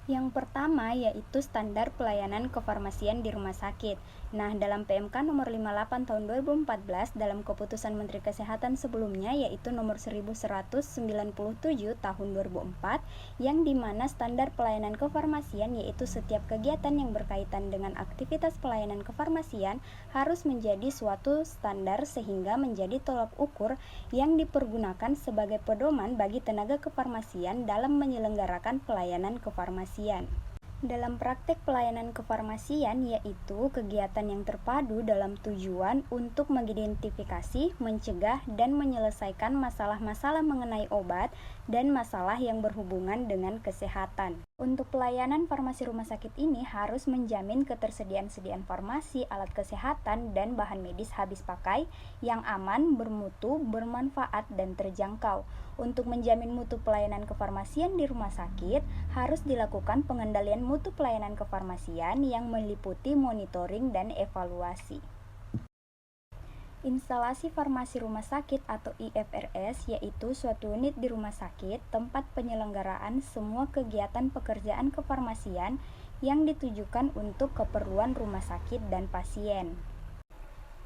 Yang pertama yaitu standar pelayanan kefarmasian di rumah sakit. Nah, dalam PMK nomor 58 tahun 2014 dalam keputusan Menteri Kesehatan sebelumnya yaitu nomor 1197 tahun 2004 yang dimana standar pelayanan kefarmasian yaitu setiap kegiatan yang berkaitan dengan aktivitas pelayanan kefarmasian harus menjadi suatu standar sehingga menjadi tolak ukur yang dipergunakan sebagai pedoman bagi tenaga kefarmasian dalam menyelenggarakan pelayanan kefarmasian. Dalam praktek pelayanan kefarmasian yaitu kegiatan yang terpadu dalam tujuan untuk mengidentifikasi, mencegah, dan menyelesaikan masalah-masalah mengenai obat dan masalah yang berhubungan dengan kesehatan. Untuk pelayanan farmasi rumah sakit ini harus menjamin ketersediaan farmasi, alat kesehatan, dan bahan medis habis pakai yang aman, bermutu, bermanfaat, dan terjangkau. Untuk menjamin mutu pelayanan kefarmasian di rumah sakit, harus dilakukan pengendalian mutu pelayanan kefarmasian yang meliputi monitoring dan evaluasi. Instalasi farmasi rumah sakit atau IFRS yaitu suatu unit di rumah sakit tempat penyelenggaraan semua kegiatan pekerjaan kefarmasian yang ditujukan untuk keperluan rumah sakit dan pasien.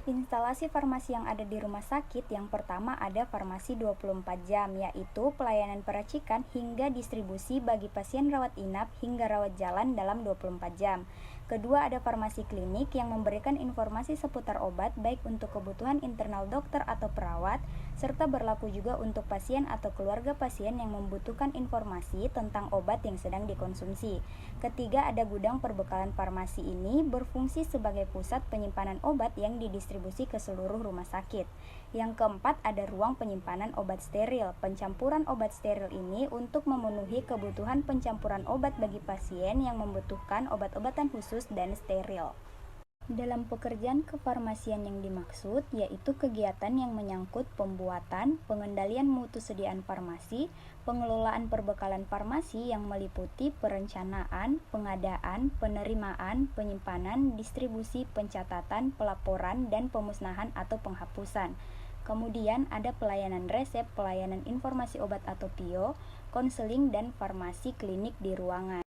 Instalasi farmasi yang ada di rumah sakit yang pertama ada farmasi 24 jam yaitu pelayanan peracikan hingga distribusi bagi pasien rawat inap hingga rawat jalan dalam 24 jam. Kedua ada farmasi klinik yang memberikan informasi seputar obat baik untuk kebutuhan internal dokter atau perawat serta berlaku juga untuk pasien atau keluarga pasien yang membutuhkan informasi tentang obat yang sedang dikonsumsi. Ketiga ada gudang perbekalan farmasi ini berfungsi sebagai pusat penyimpanan obat yang didistribusi ke seluruh rumah sakit. Yang keempat ada ruang penyimpanan obat steril. Pencampuran obat steril ini untuk memenuhi kebutuhan pencampuran obat bagi pasien yang membutuhkan obat-obatan khusus dan steril. Dalam pekerjaan kefarmasian yang dimaksud yaitu kegiatan yang menyangkut pembuatan, pengendalian mutu sediaan farmasi, pengelolaan perbekalan farmasi yang meliputi perencanaan, pengadaan, penerimaan, penyimpanan, distribusi, pencatatan, pelaporan, dan pemusnahan atau penghapusan. Kemudian ada pelayanan resep, pelayanan informasi obat atau PIO, konseling, dan farmasi klinik di ruangan.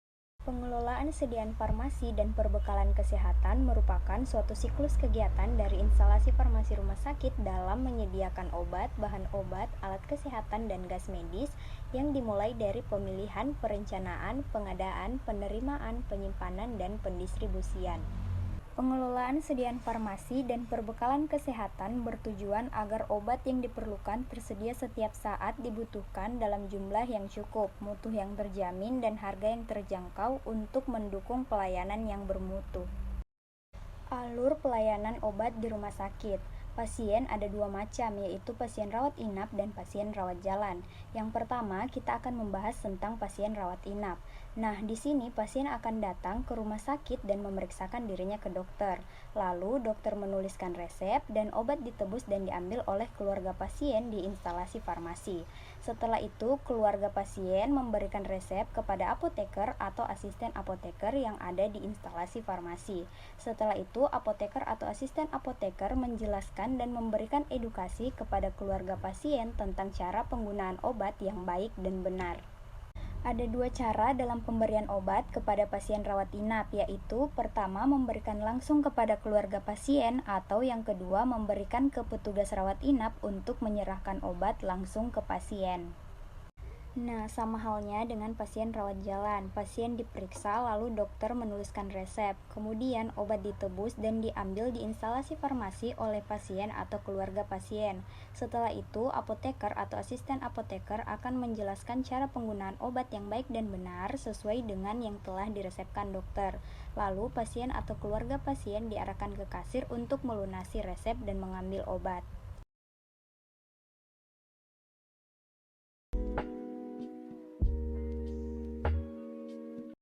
Pengelolaan sediaan farmasi dan perbekalan kesehatan merupakan suatu siklus kegiatan dari instalasi farmasi rumah sakit dalam menyediakan obat, bahan obat, alat kesehatan, dan gas medis yang dimulai dari pemilihan, perencanaan, pengadaan, penerimaan, penyimpanan, dan pendistribusian. Pengelolaan sediaan farmasi dan perbekalan kesehatan bertujuan agar obat yang diperlukan tersedia setiap saat dibutuhkan dalam jumlah yang cukup, mutu yang terjamin, dan harga yang terjangkau untuk mendukung pelayanan yang bermutu. Alur pelayanan obat di rumah sakit. Pasien ada dua macam, yaitu pasien rawat inap dan pasien rawat jalan. Yang pertama, kita akan membahas tentang pasien rawat inap. Nah, di sini pasien akan datang ke rumah sakit dan memeriksakan dirinya ke dokter. Lalu, dokter menuliskan resep dan obat ditebus dan diambil oleh keluarga pasien di instalasi farmasi. Setelah itu, keluarga pasien memberikan resep kepada apoteker atau asisten apoteker yang ada di instalasi farmasi. Setelah itu, apoteker atau asisten apoteker menjelaskan dan memberikan edukasi kepada keluarga pasien tentang cara penggunaan obat yang baik dan benar. Ada dua cara dalam pemberian obat kepada pasien rawat inap, yaitu pertama memberikan langsung kepada keluarga pasien atau yang kedua memberikan ke petugas rawat inap untuk menyerahkan obat langsung ke pasien. Nah, sama halnya dengan pasien rawat jalan. Pasien diperiksa lalu dokter menuliskan resep. Kemudian obat ditebus dan diambil di instalasi farmasi oleh pasien atau keluarga pasien. Setelah itu, apoteker atau asisten apoteker akan menjelaskan cara penggunaan obat yang baik dan benar sesuai dengan yang telah diresepkan dokter. Lalu, pasien atau keluarga pasien diarahkan ke kasir untuk melunasi resep dan mengambil obat.